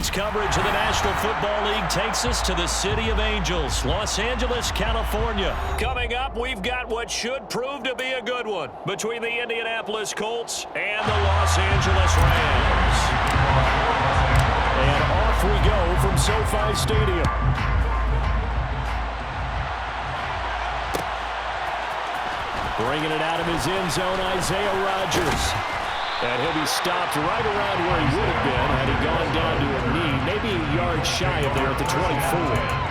Tonight's coverage of the National Football League takes us to the City of Angels, Los Angeles, California. Coming up, we've got what should prove to be a good one between the Indianapolis Colts and the Los Angeles Rams. And off we go from SoFi Stadium. Bringing it out of his end zone, Isaiah Rodgers. And he'll be stopped right around where he would have been had he gone down to a knee, maybe a yard shy of there at the 24.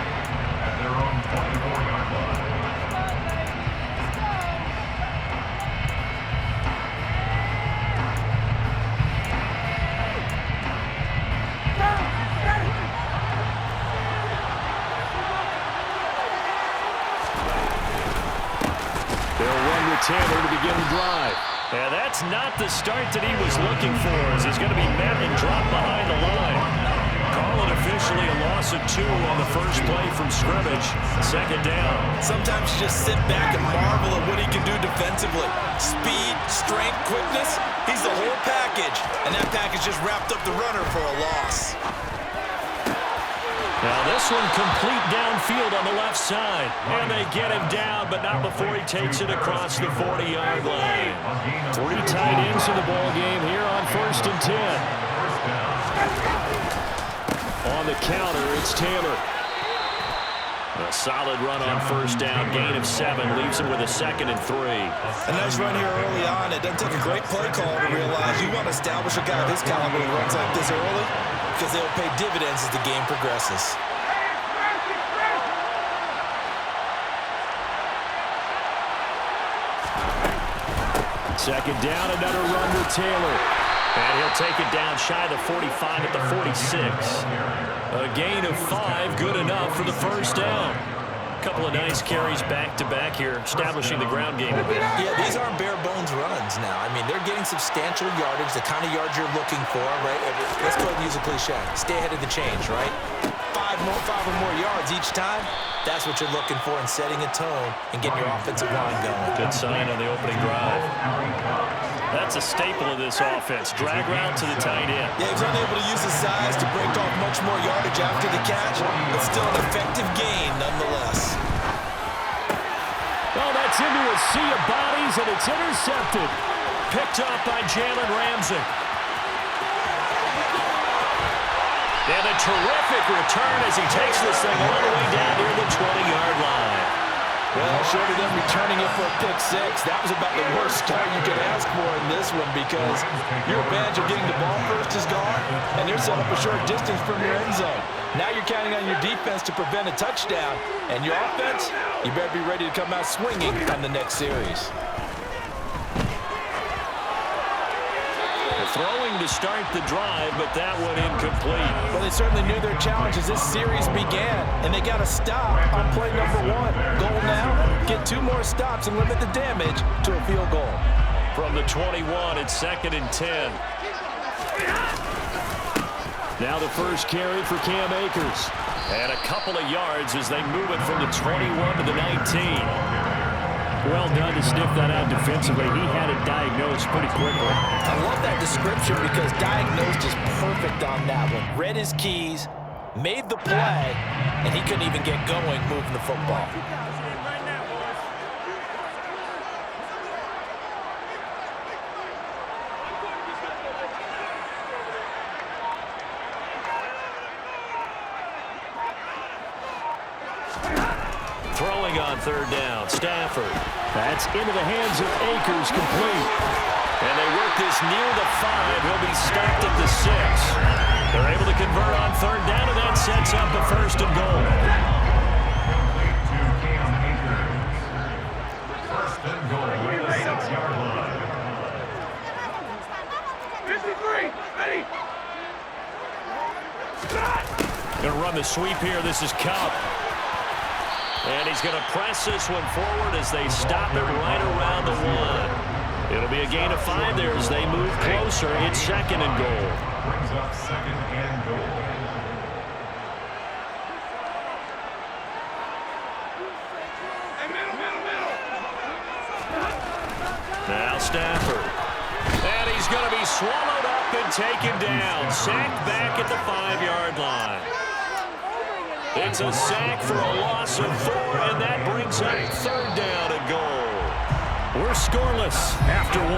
Taylor to begin the drive. And that's not the start that he was looking for, as he's going to be met and dropped behind the line. Call it officially a loss of 2 on the first play from scrimmage. Second down. Sometimes you just sit back and marvel at what he can do defensively. Speed, strength, quickness, he's the whole package. And that package just wrapped up the runner for a loss. Now this one complete downfield on the left side. And they get him down, but not before he takes it across the 40-yard line. 3 tight ends in the ball game here on 1st and 10. On the counter, it's Taylor. A solid run on first down, gain of 7, leaves him with a 2nd and 3. A nice run here early on. It doesn't take a great play call to realize you want to establish a guy of his caliber who runs like this early, because they'll pay dividends as the game progresses. Second down, another run with Taylor. And he'll take it down shy of the 45 at the 46. A gain of 5, good enough for the first down. A couple of nice carries back-to-back here, establishing the ground game a bit. Yeah, these aren't bare-bones runs now. I mean, they're getting substantial yardage, the kind of yards you're looking for, right? Let's go ahead and use a cliche. Stay ahead of the change, right? 5 or more yards each time. That's what you're looking for in setting a tone and getting your offensive line going. Good sign on the opening drive. That's a staple of this offense. Drag route to the tight end. Yeah, he's unable to use his size to break off much more yardage after the catch, but still an effective gain nonetheless. Oh, that's into a sea of bodies, and it's intercepted. Picked up by Jalen Ramsey. And a terrific return as he takes this thing all the way down near the 20-yard line. Well, short of them returning it for a pick 6, that was about the worst start you could ask for in this one, because your advantage of getting the ball first is gone, and they're set up a short distance from your end zone. Now you're counting on your defense to prevent a touchdown, and your offense, you better be ready to come out swinging on the next series. Throwing to start the drive, but that one incomplete. Well, they certainly knew their challenge as this series began, and they got to stop on play number 1. Goal now, get 2 more stops and limit the damage to a field goal. From the 21, it's 2nd and 10. Now the first carry for Cam Akers. And a couple of yards as they move it from the 21 to the 19. Well done to sniff that out defensively. He had it diagnosed pretty quickly. I love that description because diagnosed is perfect on that one. Read his keys, made the play, and he couldn't even get going moving the football. Throwing on 3rd down, Stafford. That's into the hands of Akers, complete. And they work this near the 5. He'll be stopped at the 6. They're able to convert on 3rd down, and that sets up a 1st and goal. 1st and goal at the 6-yard line. 53, ready. Gonna run the sweep here. This is Kupp. And he's going to press this one forward as they stop it right around the 1. It'll be a gain of 5 there as they move closer. It's 2nd and goal. Brings up 2nd and goal. Middle. Now Stafford. And he's going to be swallowed up up and taken down. Sacked back at the 5-yard line. It's a sack for a loss of 4, and that brings up 3rd down and goal. We're scoreless after 1.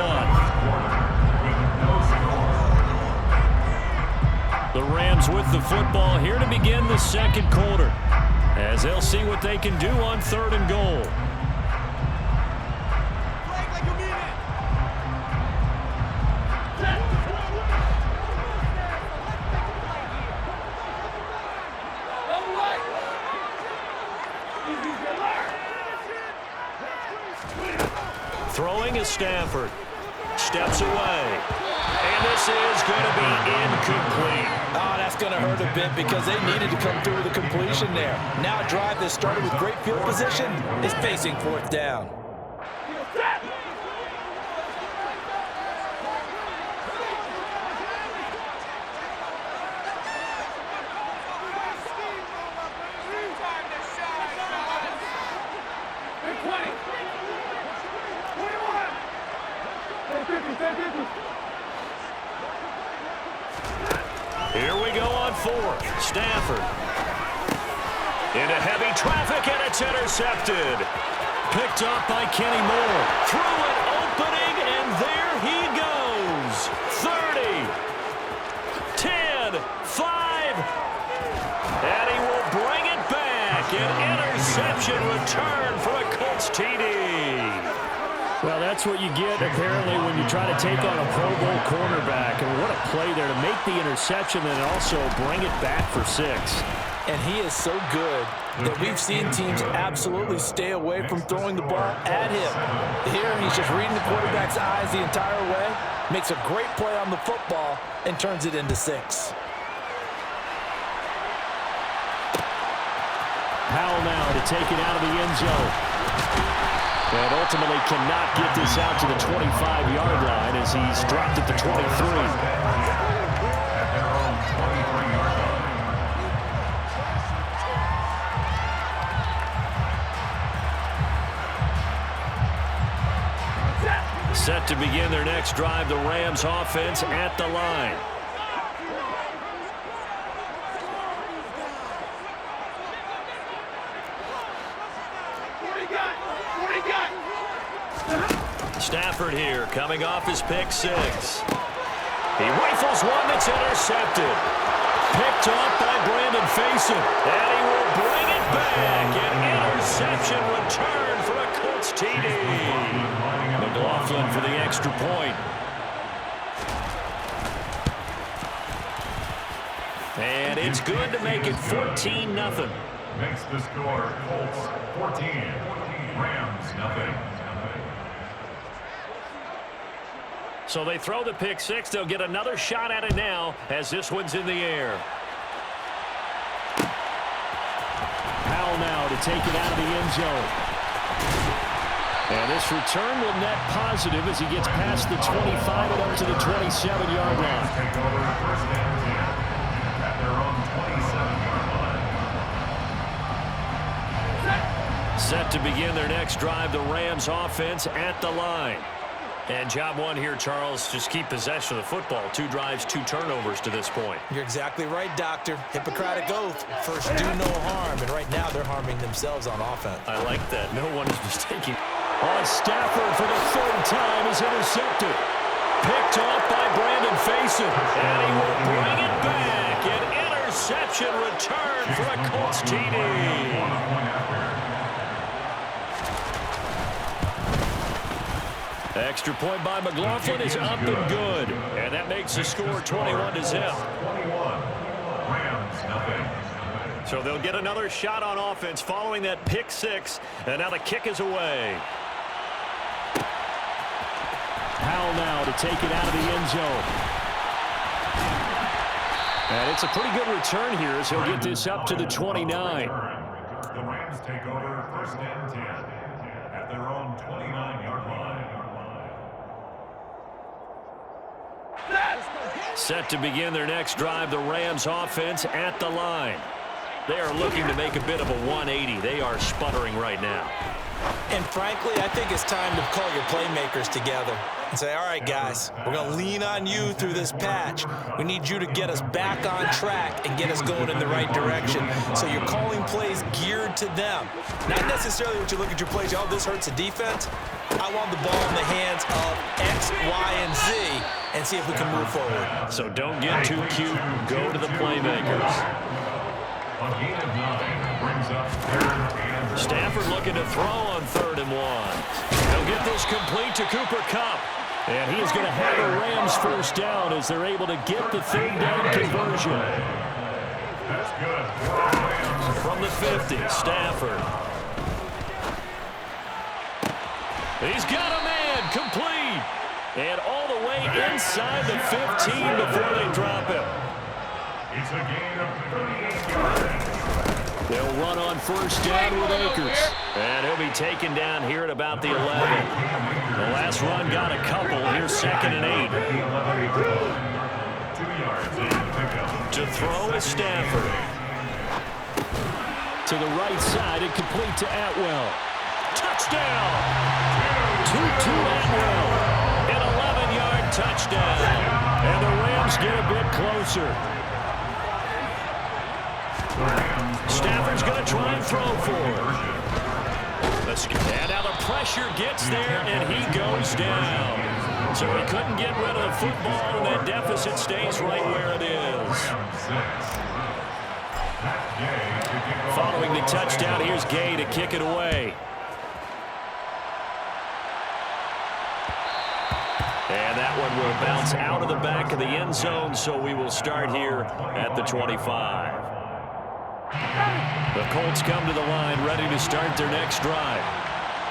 The Rams with the football here to begin the 2nd quarter, as they'll see what they can do on 3rd and goal. Throwing is Stafford. Steps away. And this is going to be incomplete. Oh, that's going to hurt a bit because they needed to come through with a completion there. Now a drive that started with great field position is facing 4th down. Here we go on 4th. Stafford. Into heavy traffic, and it's intercepted. Picked up by Kenny Moore. Through an opening, and there he goes. 30, 10, 5. And he will bring it back. An interception return for a Colts TD. Well, that's what you get, apparently, when you try to take on a Pro Bowl cornerback. And what a play there to make the interception and also bring it back for 6. And he is so good that we've seen teams absolutely stay away from throwing the ball at him. Here, he's just reading the quarterback's eyes the entire way, makes a great play on the football, and turns it into 6. Powell now to take it out of the end zone. And ultimately cannot get this out to the 25-yard line as he's dropped at the 23. Set to begin their next drive, the Rams offense at the line. Stafford here, coming off his pick 6. He rifles one that's intercepted. Picked off by Brandon Facyson. And he will bring it back. An interception return for a Colts TD. McLaughlin for the extra point. And it's good to make it 14-0. Makes the score Colts 14, Rams 0. So they throw the pick 6. They'll get another shot at it now as this one's in the air. Powell now to take it out of the end zone. And this return will net positive as he gets past the 25 and up to the 27-yard line. Take over 1st and 10 at their own 27-yard line. Set to begin their next drive, the Rams offense at the line. And job 1 here, Charles, just keep possession of the football. 2 drives, 2 turnovers to this point. You're exactly right, Doctor. Hippocratic oath. First, do no harm. And right now, they're harming themselves on offense. I like that. No one is mistaking. On Stafford for the 3rd time is intercepted. Picked off by Brandon Facyson. And he will bring it back. An interception return for a Colts TD. Extra point by McLaughlin is up and good. And that makes the score 21-0. So they'll get another shot on offense following that pick 6. And now the kick is away. Powell now to take it out of the end zone. And it's a pretty good return here as he'll get this up to the 29. The Rams take over 1st and 10 at their own 29-yard line. Set to begin their next drive, the Rams offense at the line. They are looking to make a bit of a 180. They are sputtering right now. And frankly, I think it's time to call your playmakers together and say, all right, guys, we're going to lean on you through this patch. We need you to get us back on track and get us going in the right direction. So you're calling plays geared to them. Not necessarily what you look at your plays, oh, this hurts the defense. I want the ball in the hands of X, Y, and Z and see if we can move forward. So don't get too cute. Go to the playmakers. Stafford looking to throw on 3rd and 1. He'll get this complete to Cooper Kupp. And he is going to have a Rams first down as they're able to get the 3rd down conversion. From the 50, Stafford. He's got a man complete. And all the way inside the 15 before they drop him. It's a gain of 38 yards. They'll run on first down with Akers. And he'll be taken down here at about the 11. The last run got a couple. Here's 2nd and 8. 2 yards in. To throw is Stafford. To the right side and complete to Atwell. Touchdown! To Atwell. An 11-yard touchdown. And the Rams get a bit closer. Stafford's going to try and throw for it. And now the pressure gets there, and he goes down. So he couldn't get rid of the football, and that deficit stays right where it is. Following the touchdown, here's Gay to kick it away. And that one will bounce out of the back of the end zone, so we will start here at the 25. The Colts come to the line ready to start their next drive.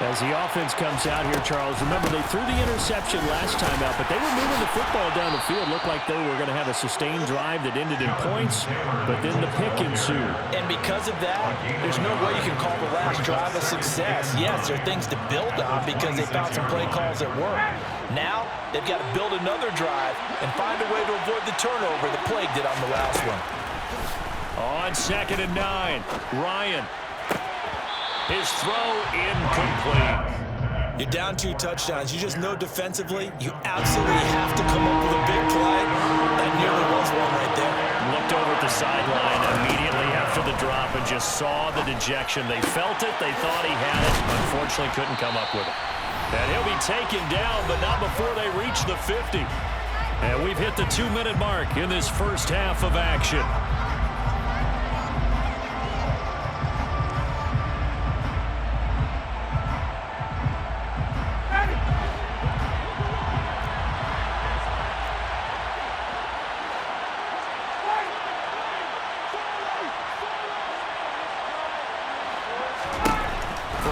As the offense comes out here, Charles, remember they threw the interception last time out, but they were moving the football down the field. Looked like they were going to have a sustained drive that ended in points, but then the pick ensued. And because of that, there's no way you can call the last drive a success. Yes, there are things to build on because they found some play calls that work. Now, they've got to build another drive and find a way to avoid the turnover that plagued it on the last one. On 2nd and 9, Ryan. His throw incomplete. You're down 2 touchdowns. You just know defensively you absolutely have to come up with a big play. That nearly was one right there. Looked over at the sideline immediately after the drop and just saw the dejection. They felt it. They thought he had it. Unfortunately, couldn't come up with it. And he'll be taken down, but not before they reach the 50. And we've hit the 2-minute mark in this first half of action.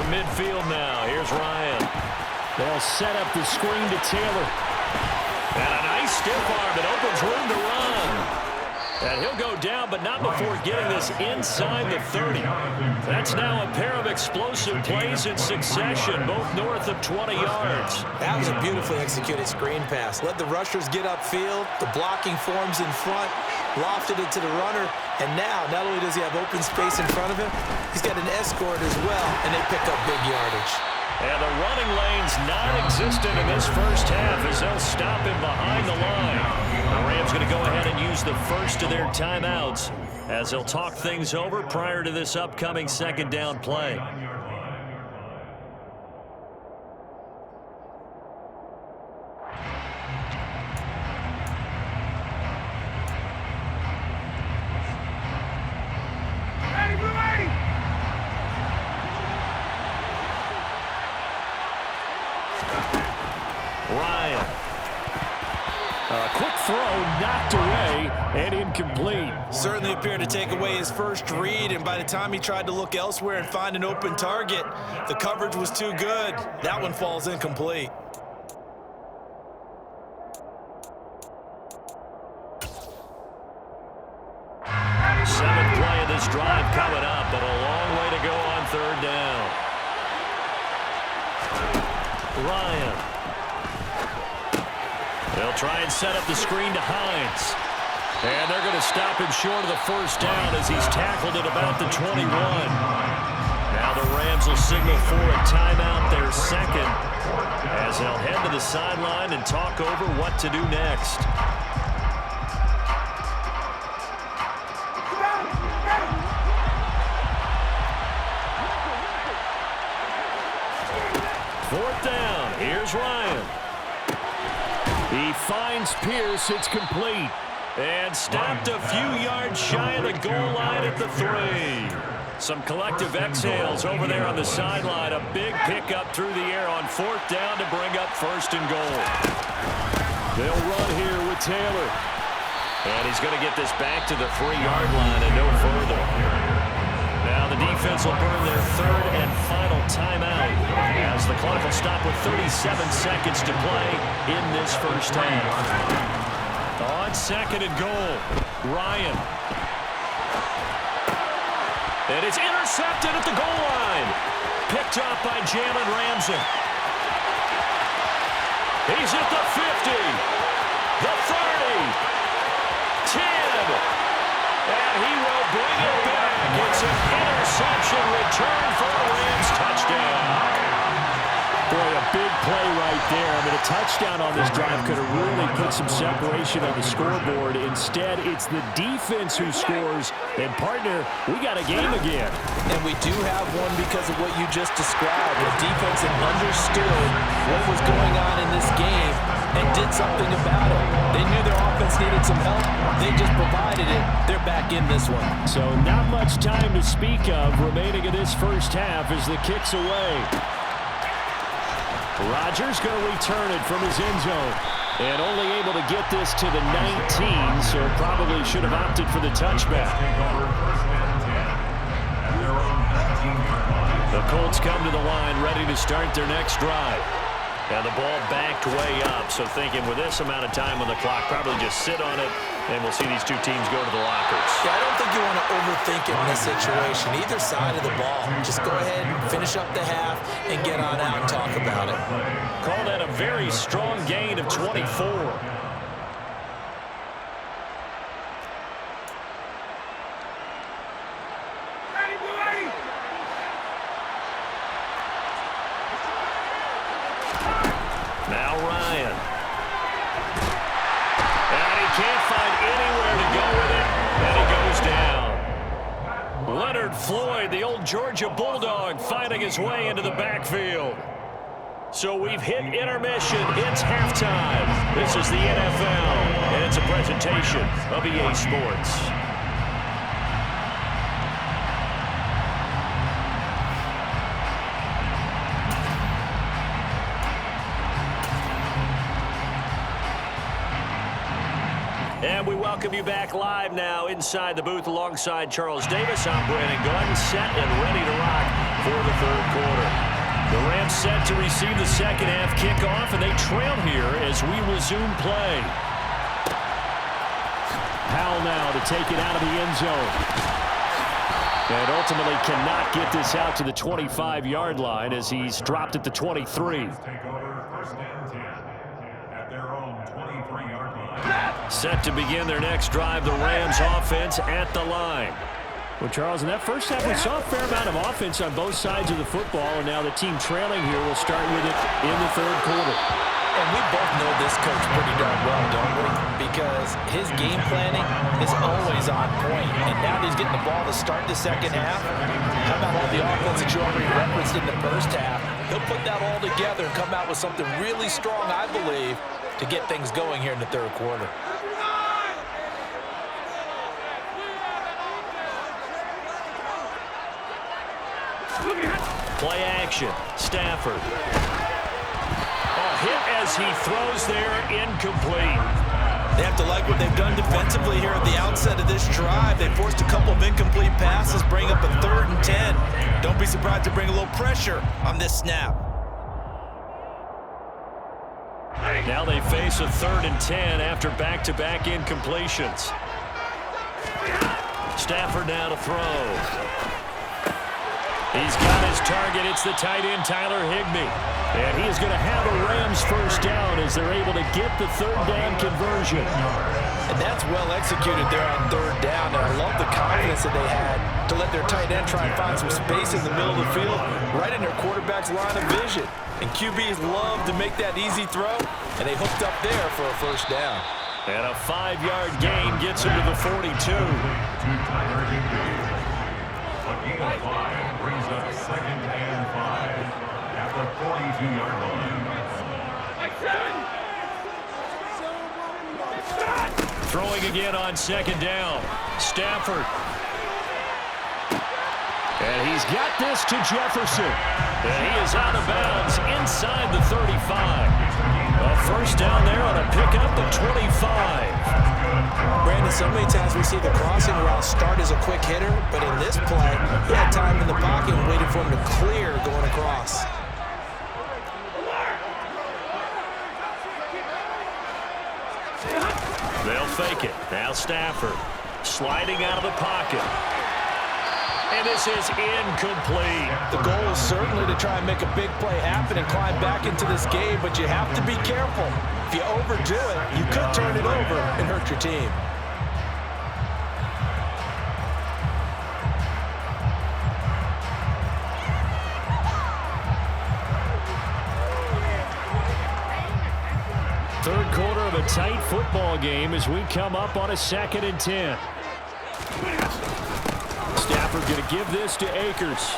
Midfield now. Here's Ryan. They'll set up the screen to Taylor. And a nice stiff arm that opens room to run. And he'll go down, but not before getting this inside the 30. That's now a pair of explosive plays in succession, both north of 20 yards. That was a beautifully executed screen pass. Let the rushers get upfield. The blocking forms in front. Lofted it to the runner. And now, not only does he have open space in front of him, he's got an escort as well, and they pick up big yardage. And the running lane's non-existent in this first half as they'll stop him behind the line. The Rams going to go ahead and use the first of their timeouts as they'll talk things over prior to this upcoming 2nd down play. Ryan. A quick throw knocked away and incomplete. Certainly appeared to take away his first read, and by the time he tried to look elsewhere and find an open target, the coverage was too good. That one falls incomplete. Seventh play of this drive coming up, but a long way to go on 3rd down. Ryan. They'll try and set up the screen to Hines. And they're going to stop him short of the first down as he's tackled at about the 21. Now the Rams will signal for a timeout, their second, as they'll head to the sideline and talk over what to do next. Fourth down. Here's Ryan. He finds Pierce. It's complete. And stopped a few yards shy of the goal line at the 3. Some collective exhales over there on the sideline. A big pickup through the air on fourth down to bring up first and goal. They'll run here with Taylor. And he's going to get this back to the 3-yard line and no further. Now the defense will burn their third and final timeout as the clock will stop with 37 seconds to play in this first half. On second and goal, Ryan. And it's intercepted at the goal line. Picked up by Jalen Ramsey. He's at the 50, the 30, 10, and he will bring it back. It's an interception return for a Rams touchdown. Boy, a big play right there. I mean, a touchdown on this drive could have really put some separation on the scoreboard. Instead, it's the defense who scores. And, partner, we got a game again. And we do have one because of what you just described. The defense that understood what was going on in this game and did something about it. They knew their offense needed some help. They just provided it. They're back in this one. So not much time to speak of remaining in this first half as the kick's away. Rodgers going to return it from his end zone. And only able to get this to the 19, so probably should have opted for the touchback. The Colts come to the line ready to start their next drive. And the ball backed way up, so thinking with this amount of time on the clock, probably just sit on it, and we'll see these two teams go to the lockers. Yeah, I don't think you want to overthink it in this situation, either side of the ball. Just go ahead and finish up the half and get on out and talk about it. Call that a very strong gain of 24. Now Ryan. And he can't find anywhere to go with it. And he goes down. Leonard Floyd, the old Georgia Bulldog, finding his way into the backfield. So we've hit intermission. It's halftime. This is the NFL, and it's a presentation of EA Sports. And we welcome you back live now inside the booth alongside Charles Davis. I'm Brandon Gordon, set and ready to rock for the third quarter. The Rams set to receive the second half kickoff, and they trail here as we resume play. Powell now to take it out of the end zone. And ultimately cannot get this out to the 25-yard line as he's dropped at the 23. Take over first and 10 at their own 23-yard line. Set to begin their next drive, the Rams offense at the line. Well, Charles, in that first half, we saw a fair amount of offense on both sides of the football, and now the team trailing here will start with it in the third quarter. And we both know this coach pretty darn well, don't we? Because his game planning is always on point. And now that he's getting the ball to start the second half, how about all the offense that you already referenced in the first half? He'll put that all together and come out with something really strong, I believe, to get things going here in the third quarter. Play action. Stafford. A hit as he throws there, incomplete. They have to like what they've done defensively here at the outset of this drive. They forced a couple of incomplete passes, bring up a 3rd and 10. Don't be surprised to bring a little pressure on this snap. Now they face a 3rd and 10 after back-to-back incompletions. Stafford now to throw. He's got his target. It's the tight end, Tyler Higbee. And he is going to have a Rams first down as they're able to get the 3rd down conversion. And that's well executed there on 3rd down. And I love the confidence chance that they had to let their tight end try and find some space in the middle of the field, right in their quarterback's line of vision. And QBs love to make that easy throw, and they hooked up there for a first down. And a 5-yard gain gets him to the 42. A gain of 5 brings up 2nd and 5 at the 42-yard line. Throwing again on 2nd down. Stafford. And he's got this to Jefferson. And he is out of bounds inside the 35. A first down there on a pickup at 25. Brandon, so many times we see the crossing route start as a quick hitter, but in this play, he had time in the pocket and waited for him to clear going across. They'll fake it. Now Stafford sliding out of the pocket. And this is incomplete. The goal is certainly to try and make a big play happen and climb back into this game, but you have to be careful. If you overdo it, you could turn it over and hurt your team. Third quarter of a tight football game as we come up on a 2nd and 10. Stafford going to give this to Akers.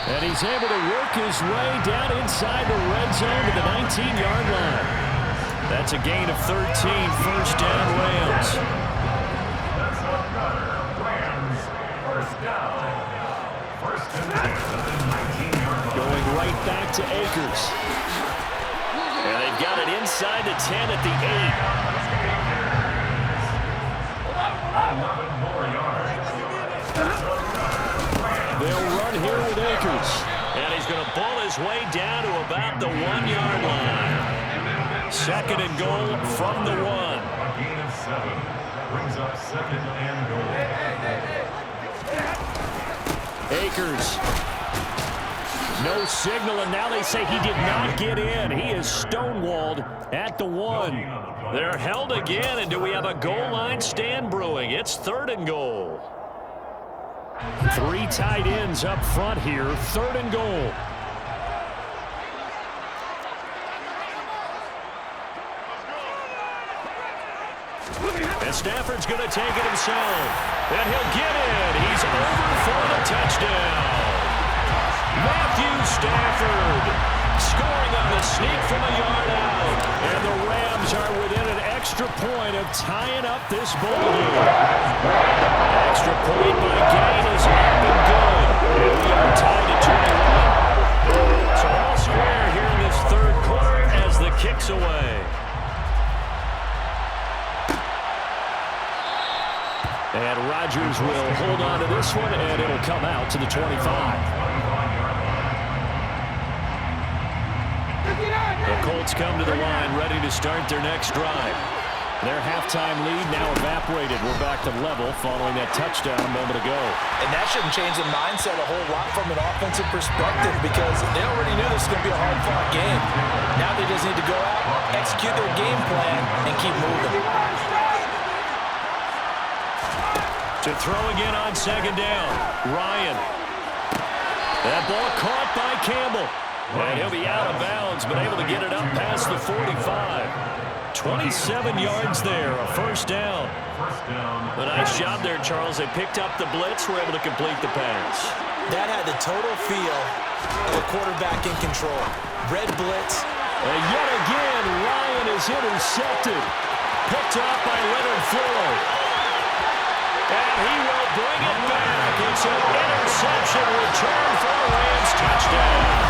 And he's able to work his way down inside the red zone to the 19-yard line. That's a gain of 13, first down Rams. Going right back to Akers. And they've got it inside the 10 at the 8. They'll run here with Akers. And he's going to ball his way down to about the 1-yard line. 2nd and goal from the 1. A gain of 7 brings up 2nd and goal. Akers. No signal, and now they say he did not get in. He is stonewalled at the 1. They're held again, and do we have a goal line stand brewing? It's 3rd and goal. 3 tight ends up front here, 3rd and goal. And Stafford's going to take it himself. And he'll get it. He's over for the touchdown. Matthew Stafford scoring on the sneak from a yard out. And the Rams are within an extra point of tying up this ball game. Extra point by Gain is up and good. And we are tied at 21. So all square here in this 3rd quarter as the kick's away. And Rodgers will hold on to this one, and it'll come out to the 25. The Colts come to the line, ready to start their next drive. Their halftime lead now evaporated. We're back to level following that touchdown a moment ago. And that shouldn't change the mindset a whole lot from an offensive perspective because they already knew this was going to be a hard-fought game. Now they just need to go out, execute their game plan, and keep moving. To throw again on 2nd down. Ryan. That ball caught by Campbell. And he'll be out of bounds, but able to get it up past the 45. 27 yards there, a first down. A nice job there, Charles. They picked up the blitz, were able to complete the pass. That had the total feel of a quarterback in control. Red blitz. And yet again, Ryan is intercepted. Picked up by Leonard Floyd. And he will bring it back. It's an interception return for the Rams touchdown.